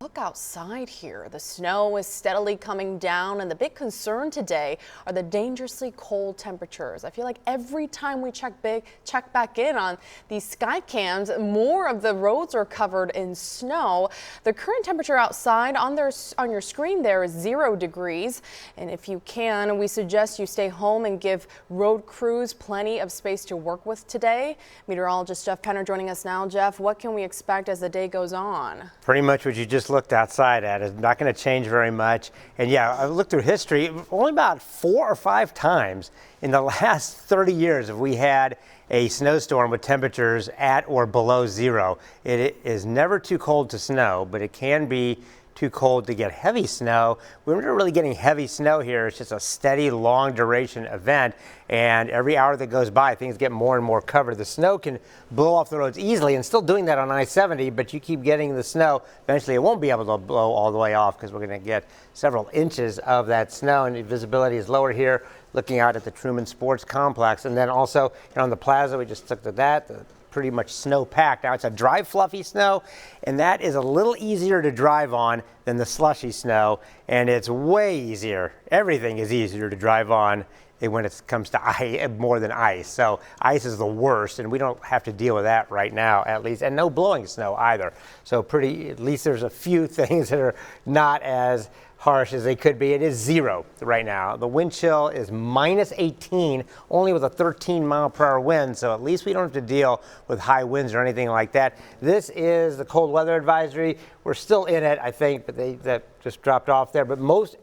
Look outside here. The snow is steadily coming down, and the big concern today are the dangerously cold temperatures. I feel like every time we check back in on these sky cams, more of the roads are covered in snow. The current temperature outside on your screen there is 0 degrees. And if you can, we suggest you stay home and give road crews plenty of space to work with today. Meteorologist Jeff Penner joining us now. Jeff, what can we expect as the day goes on? Pretty much what you just looked outside at is not going to change very much. And yeah, I looked through history, only about 4 or 5 times in the last 30 years have we had a snowstorm with temperatures at or below 0. It is never too cold to snow, but it can be too cold to get heavy snow. We're not really getting heavy snow here. It's just a steady, long duration event. And every hour that goes by, things get more and more covered. The snow can blow off the roads easily, and still doing that on I-70, but you keep getting the snow. Eventually, it won't be able to blow all the way off because we're going to get several inches of that snow, and the visibility is lower here, looking out at the Truman Sports Complex. And then also on the plaza, we just took to that. Pretty much snow packed. Now it's a dry, fluffy snow, and that is a little easier to drive on than the slushy snow, and it's way easier. Everything is easier to drive on when it comes to more than ice. So ice is the worst, and we don't have to deal with that right now, at least, and no blowing snow either. So at least there's a few things that are not as harsh as they could be. It is 0 right now. The wind chill is -18, only with a 13-mile-per-hour wind, so at least we don't have to deal with high winds or anything like that. This is the cold weather advisory. We're still in it, I think, but that just dropped off there. But most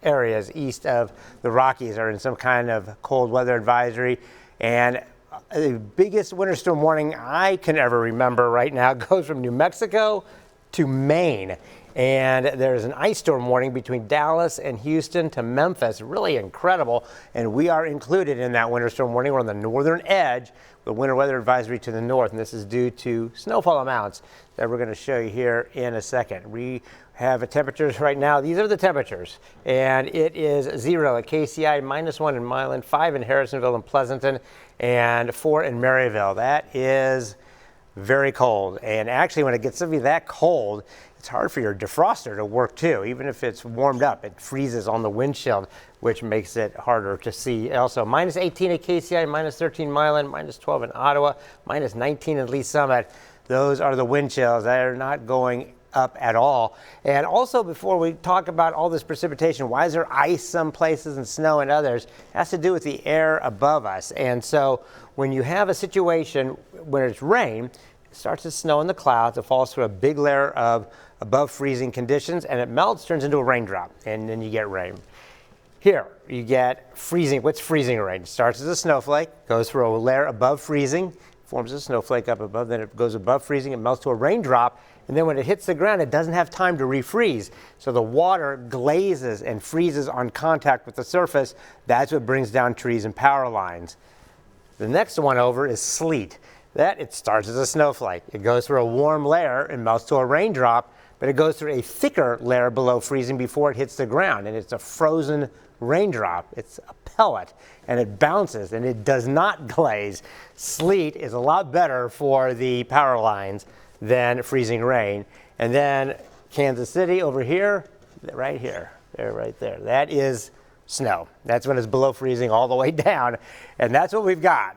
areas east of the Rockies are in some kind of cold weather advisory. And the biggest winter storm warning I can ever remember right now goes from New Mexico to Maine. And there's an ice storm warning between Dallas and Houston to Memphis. Really incredible. And we are included in that winter storm warning. We're on the northern edge with winter weather advisory to the north. And this is due to snowfall amounts that we're going to show you here in a second. We have temperatures right now. These are the temperatures. And it is 0 at KCI, -1 in Milan, 5 in Harrisonville and Pleasanton, and 4 in Maryville. That is very cold. And actually, when it gets to be that cold, it's hard for your defroster to work too. Even if it's warmed up, it freezes on the windshield, which makes it harder to see. Also, -18 at KCI, -13 Milan, -12 in Ottawa, -19 in Lee Summit. Those are the wind chills. They are not going up at all. And also, before we talk about all this precipitation, why is there ice some places and snow in others? It has to do with the air above us. And so when you have a situation when it's rain, it starts to snow in the clouds, it falls through a big layer of above freezing conditions, and it melts, turns into a raindrop, and then you get rain. Here, you get freezing. What's freezing rain? It starts as a snowflake, goes through a layer above freezing, forms a snowflake up above, then it goes above freezing, it melts to a raindrop, and then when it hits the ground, it doesn't have time to refreeze. So the water glazes and freezes on contact with the surface. That's what brings down trees and power lines. The next one over is sleet. It starts as a snowflake. It goes through a warm layer and melts to a raindrop, but it goes through a thicker layer below freezing before it hits the ground, and it's a frozen raindrop. It's a pellet, and it bounces, and it does not glaze. Sleet is a lot better for the power lines than freezing rain. And then Kansas City over here, right here, right there. That is snow. That's when it's below freezing all the way down, and that's what we've got.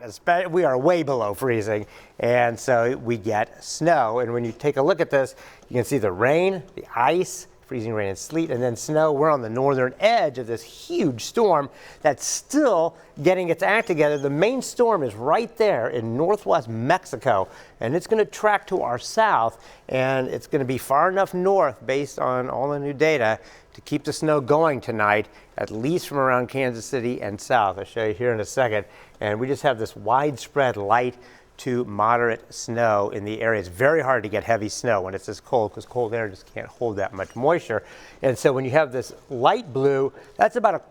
We are way below freezing, and so we get snow. And when you take a look at this, you can see the rain, the ice, freezing rain and sleet, and then snow. We're on the northern edge of this huge storm that's still getting its act together. The main storm is right there in northwest Mexico, and it's going to track to our south, and it's going to be far enough north based on all the new data to keep the snow going tonight, at least from around Kansas City and south. I'll show you here in a second. And we just have this widespread light to moderate snow in the area. It's very hard to get heavy snow when it's this cold because cold air just can't hold that much moisture. And so when you have this light blue, that's about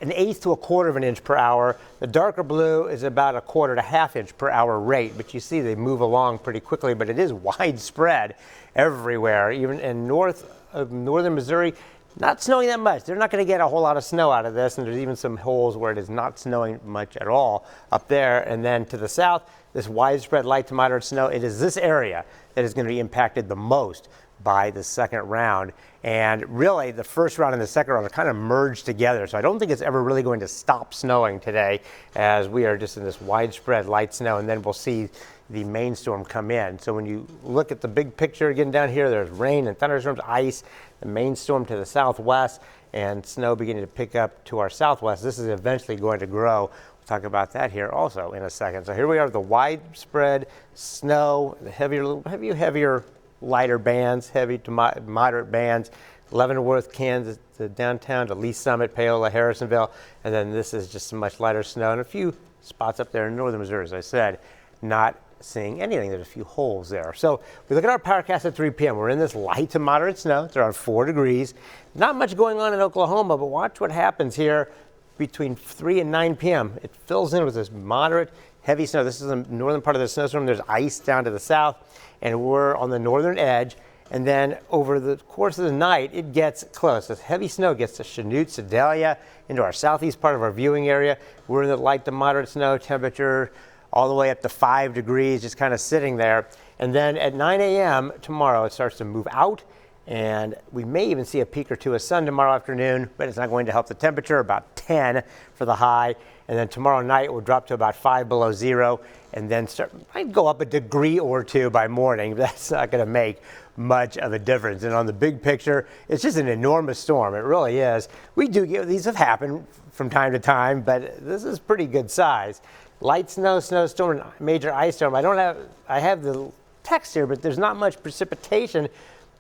an eighth to a quarter of an inch per hour. The darker blue is about a quarter to half inch per hour rate, but you see they move along pretty quickly, but it is widespread everywhere, even in northern Missouri. Not snowing that much. They're not going to get a whole lot of snow out of this, and there's even some holes where it is not snowing much at all up there. And then to the south, this widespread light to moderate snow, it is this area that is going to be impacted the most by the second round. And really, the first round and the second round are kind of merged together. So I don't think it's ever really going to stop snowing today, as we are just in this widespread light snow, and then we'll see the main storm come in. So when you look at the big picture again down here, there's rain and thunderstorms, ice, the main storm to the southwest, and snow beginning to pick up to our southwest. This is eventually going to grow. We'll talk about that here also in a second. So here we are, the widespread snow, the heavier, lighter bands, heavy to moderate bands, Leavenworth, Kansas, to downtown, to Lee Summit, Paola, Harrisonville, and then this is just some much lighter snow and a few spots up there in northern Missouri, as I said, not seeing anything. There's a few holes there. So we look at our Powercast at 3 p.m. We're in this light to moderate snow. It's around 4 degrees. Not much going on in Oklahoma, but watch what happens here between 3 and 9 p.m. It fills in with this moderate, heavy snow. This is the northern part of the snowstorm. There's ice down to the south, and we're on the northern edge. And then over the course of the night, it gets close. This heavy snow gets to Chanute, Sedalia, into our southeast part of our viewing area. We're in the light to moderate snow, temperature all the way up to 5 degrees, just kind of sitting there. And then at 9 a.m. tomorrow, it starts to move out, and we may even see a peak or two of sun tomorrow afternoon, but it's not going to help the temperature, about 10 for the high. And then tomorrow night will drop to about 5 below zero, and then might go up a degree or two by morning. That's not going to make much of a difference. And on the big picture, it's just an enormous storm. It really is. We do get, these have happened from time to time, but this is pretty good size. Light snow, snowstorm, major ice storm. I have the text here, but there's not much precipitation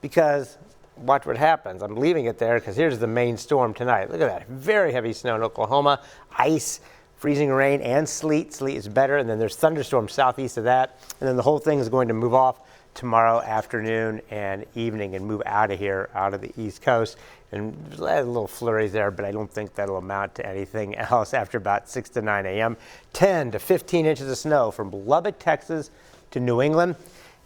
because watch what happens. I'm leaving it there because here's the main storm tonight. Look at that. Very heavy snow in Oklahoma, ice, freezing rain, and sleet. Sleet is better. And then there's thunderstorms southeast of that. And then the whole thing is going to move off tomorrow afternoon and evening and move out of here, out of the East Coast. And there's a little flurries there, but I don't think that'll amount to anything else after about 6 to 9 a.m. 10 to 15 inches of snow from Lubbock, Texas to New England.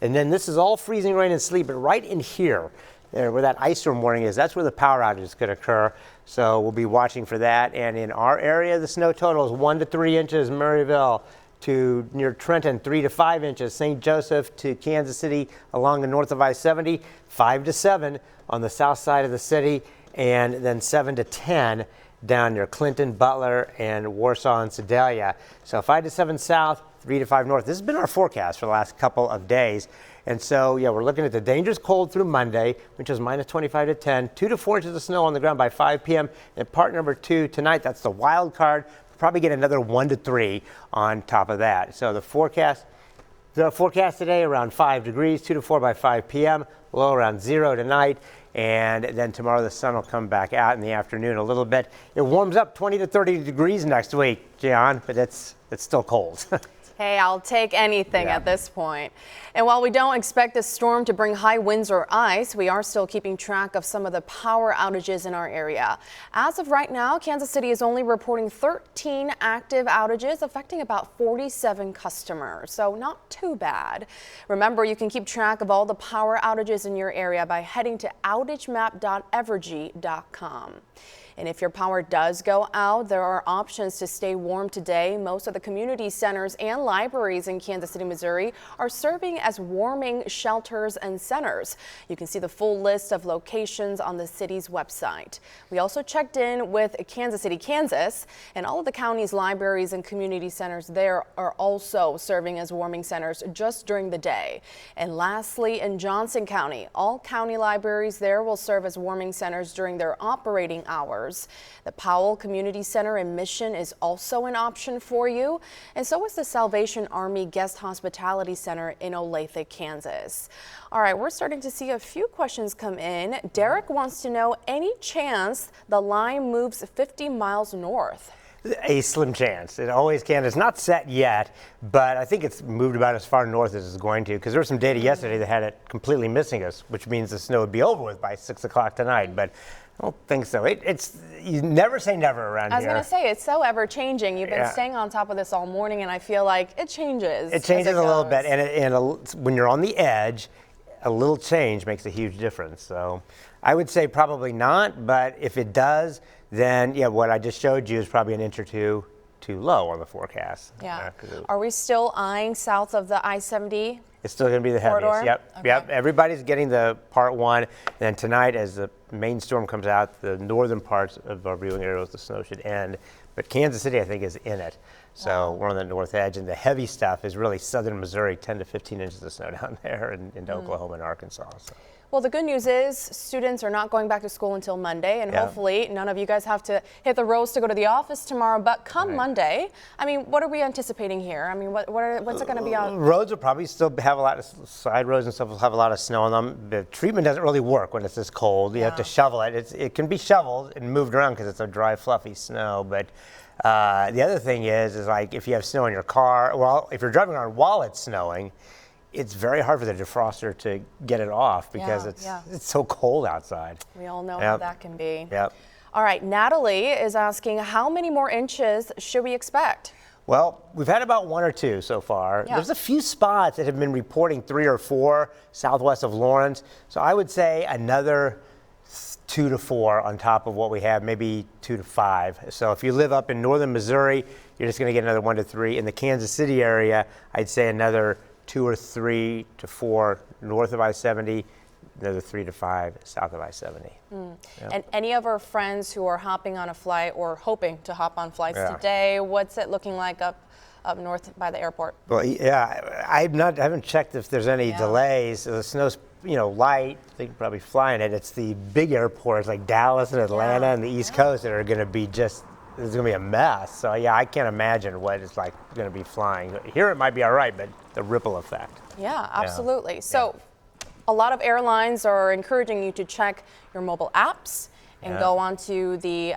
And then this is all freezing rain and sleet, but right in here, there where that ice storm warning is, that's where the power outage could occur. So we'll be watching for that. And in our area, the snow total is 1 to 3 inches, Murrayville to near Trenton, 3 to 5 inches, St. Joseph to Kansas City along the north of I-70, 5 to 7 on the south side of the city, and then 7 to 10 down near Clinton, Butler, and Warsaw and Sedalia. So 5 to 7 south, 3 to 5 north. This has been our forecast for the last couple of days. And so, yeah, we're looking at the dangerous cold through Monday, which is minus 25 to 10, 2 to 4 inches of snow on the ground by 5 p.m. And part number 2 tonight, that's the wild card. We'll probably get another 1 to 3 on top of that. So the forecast today around 5 degrees, 2 to 4 by 5 p.m., low around 0 tonight. And then tomorrow the sun will come back out in the afternoon a little bit. It warms up 20 to 30 degrees next week, John, but it's still cold. Hey, I'll take anything at this point. And while we don't expect this storm to bring high winds or ice, we are still keeping track of some of the power outages in our area. As of right now, Kansas City is only reporting 13 active outages affecting about 47 customers, so not too bad. Remember, you can keep track of all the power outages in your area by heading to outagemap.evergy.com. And if your power does go out, there are options to stay warm today. Most of the community centers and libraries in Kansas City, Missouri are serving as warming shelters and centers. You can see the full list of locations on the city's website. We also checked in with Kansas City, Kansas, and all of the county's libraries and community centers there are also serving as warming centers just during the day. And lastly, in Johnson County, all county libraries there will serve as warming centers during their operating hours. The Powell Community Center in Mission is also an option for you, and so is the Salvation Army Guest Hospitality Center in Olathe, Kansas. All right, we're starting to see a few questions come in. Derek wants to know, any chance the line moves 50 miles north? A slim chance. It always can. It's not set yet, but I think it's moved about as far north as it's going to, because there was some data yesterday that had it completely missing us, which means the snow would be over with by 6 o'clock tonight, but I don't think so. You never say never around here. I was going to say, it's so ever changing. You've been staying on top of this all morning, and I feel like it changes. It changes a little bit, and when you're on the edge, a little change makes a huge difference. So I would say probably not, but if it does, then yeah, what I just showed you is probably an inch or two too low on the forecast. Yeah. Are we still eyeing south of the I-70? It's still going to be the heaviest. corridor? Yep, Okay. yep. Everybody's getting the part 1. And then tonight, as the main storm comes out, the northern parts of our viewing areas, the snow should end. But Kansas City, I think, is in it. So we're on the north edge, and the heavy stuff is really southern Missouri, 10 to 15 inches of snow down there, and into Oklahoma and Arkansas. So. Well, the good news is students are not going back to school until Monday, and hopefully none of you guys have to hit the roads to go to the office tomorrow. But come Monday, I mean, what are we anticipating here? I mean, what's it going to be on? Roads will probably still have a lot of side roads and stuff will have a lot of snow on them. The treatment doesn't really work when it's this cold. You have to shovel it. It can be shoveled and moved around because it's a dry, fluffy snow. But the other thing is like if you have snow in your car, well, if you're driving around while it's snowing, it's very hard for the defroster to get it off because it's so cold outside. We all know how that can be. Yep. All right, Natalie is asking, how many more inches should we expect? Well, we've had about 1 or 2 so far. Yeah. There's a few spots that have been reporting 3 or 4 southwest of Lawrence. So I would say another 2 to 4 on top of what we have, maybe 2 to 5. So if you live up in northern Missouri, you're just going to get another 1 to 3. In the Kansas City area, I'd say another 2 or 3 to 4 north of I-70, another 3 to 5 south of I-70. Yep. And any of our friends who are hopping on a flight or hoping to hop on flights today, what's it looking like up north by the airport? Well, yeah, I haven't checked if there's any delays. The snow's light. They can probably fly in it. It's the big airports like Dallas and Atlanta and the East Coast that are going to be it's going to be a mess. So yeah, I can't imagine what it's like going to be flying. Here it might be all right, but the ripple effect. Yeah, absolutely. So a lot of airlines are encouraging you to check your mobile apps and go onto the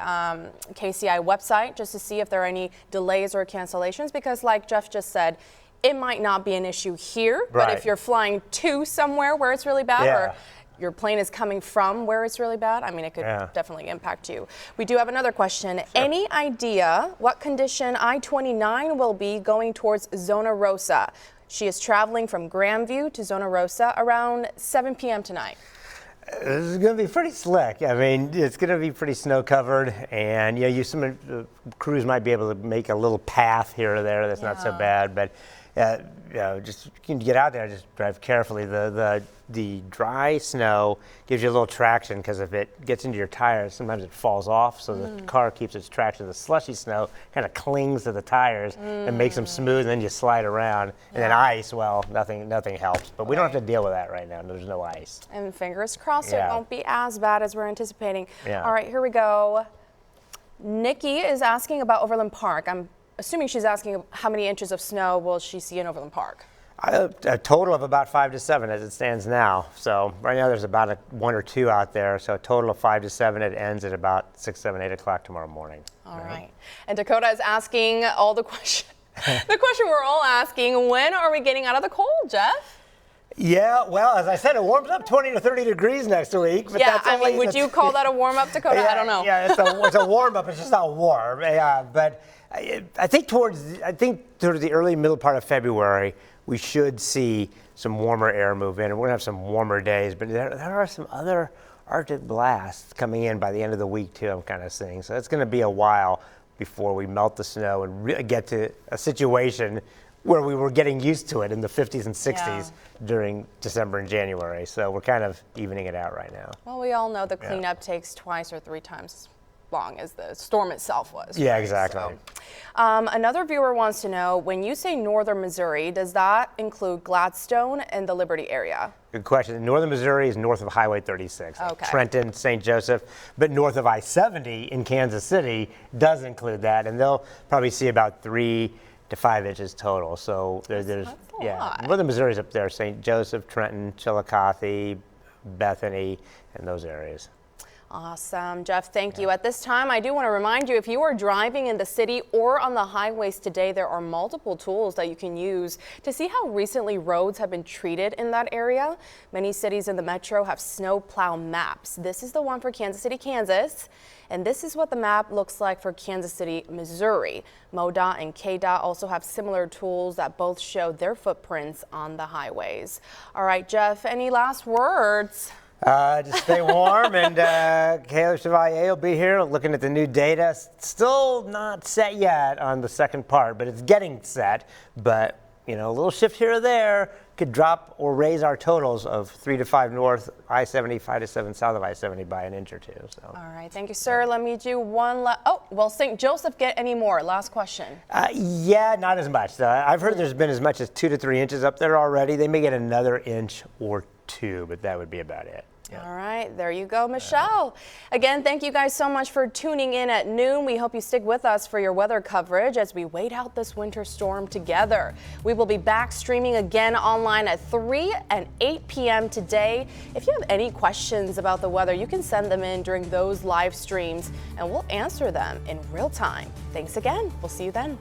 KCI website just to see if there are any delays or cancellations, because like Jeff just said, it might not be an issue here, but if you're flying to somewhere where it's really bad or your plane is coming from where it's really bad, I mean, it could definitely impact you. We do have another question. Sure. Any idea what condition I-29 will be going towards Zona Rosa? She is traveling from Grandview to Zona Rosa around 7 p.m. tonight. This is going to be pretty slick. I mean, it's going to be pretty snow covered, and some crews might be able to make a little path here or there that's not so bad, but just you can get out there, just drive carefully. The dry snow gives you a little traction because if it gets into your tires, sometimes it falls off, so the car keeps its traction. The slushy snow kind of clings to the tires and makes them smooth, and then you slide around. And then ice, well, nothing helps. But we don't have to deal with that right now. There's no ice. And fingers crossed it won't be as bad as we're anticipating. Yeah. All right, here we go. Nikki is asking about Overland Park. I'm assuming she's asking how many inches of snow will she see in Overland Park? A total of about 5 to 7 as it stands now. So right now there's about 1 or 2 out there. So a total of 5 to 7. It ends at about 6, 7, 8 o'clock tomorrow morning. All right. And Dakota is asking all the question. The question we're all asking: when are we getting out of the cold, Jeff? Yeah, well, as I said, it warms up 20 to 30 degrees next week. But that's only, would you call that a warm up, Dakota? I don't know. Yeah, it's a warm up. It's just not warm. Yeah, but I think towards the early middle part of February, we should see some warmer air move in, and we're gonna have some warmer days. But there are some other Arctic blasts coming in by the end of the week too. I'm kind of seeing, so it's gonna be a while before we melt the snow and really get to a situation where we were getting used to it in the 50s and 60s during December and January. So we're kind of evening it out right now. Well, we all know the cleanup takes 2 or 3 times long as the storm itself was. Yeah, right? exactly. So, another viewer wants to know, when you say northern Missouri, does that include Gladstone and the Liberty area? Good question. Northern Missouri is north of Highway 36. Okay. Trenton, St. Joseph, but north of I-70 in Kansas City does include that, and they'll probably see about 3 to 5 inches total. So there's a lot. Northern Missouri's up there, St. Joseph, Trenton, Chillicothe, Bethany, and those areas. Awesome. Jeff, thank you. At this time, I do want to remind you, if you are driving in the city or on the highways today, there are multiple tools that you can use to see how recently roads have been treated in that area. Many cities in the metro have snow plow maps. This is the one for Kansas City, Kansas. And this is what the map looks like for Kansas City, Missouri. MoDOT and KDOT also have similar tools that both show their footprints on the highways. All right, Jeff, any last words? Just stay warm, and KSHB will be here looking at the new data. Still not set yet on the second part, but it's getting set. But, a little shift here or there could drop or raise our totals of 3 to 5 north, I-70, 5 to 7 south of I-70 by an inch or two. So. All right, thank you, sir. Let me do one oh, will St. Joseph get any more? Last question. Yeah, not as much. I've heard there's been as much as 2 to 3 inches up there already. They may get another inch or two, but that would be about it. Yeah. All right, there you go, Michelle. Again, thank you guys so much for tuning in at noon. We hope you stick with us for your weather coverage as we wait out this winter storm together. We will be back streaming again online at 3 and 8 p.m. today. If you have any questions about the weather, you can send them in during those live streams and we'll answer them in real time. Thanks again. We'll see you then.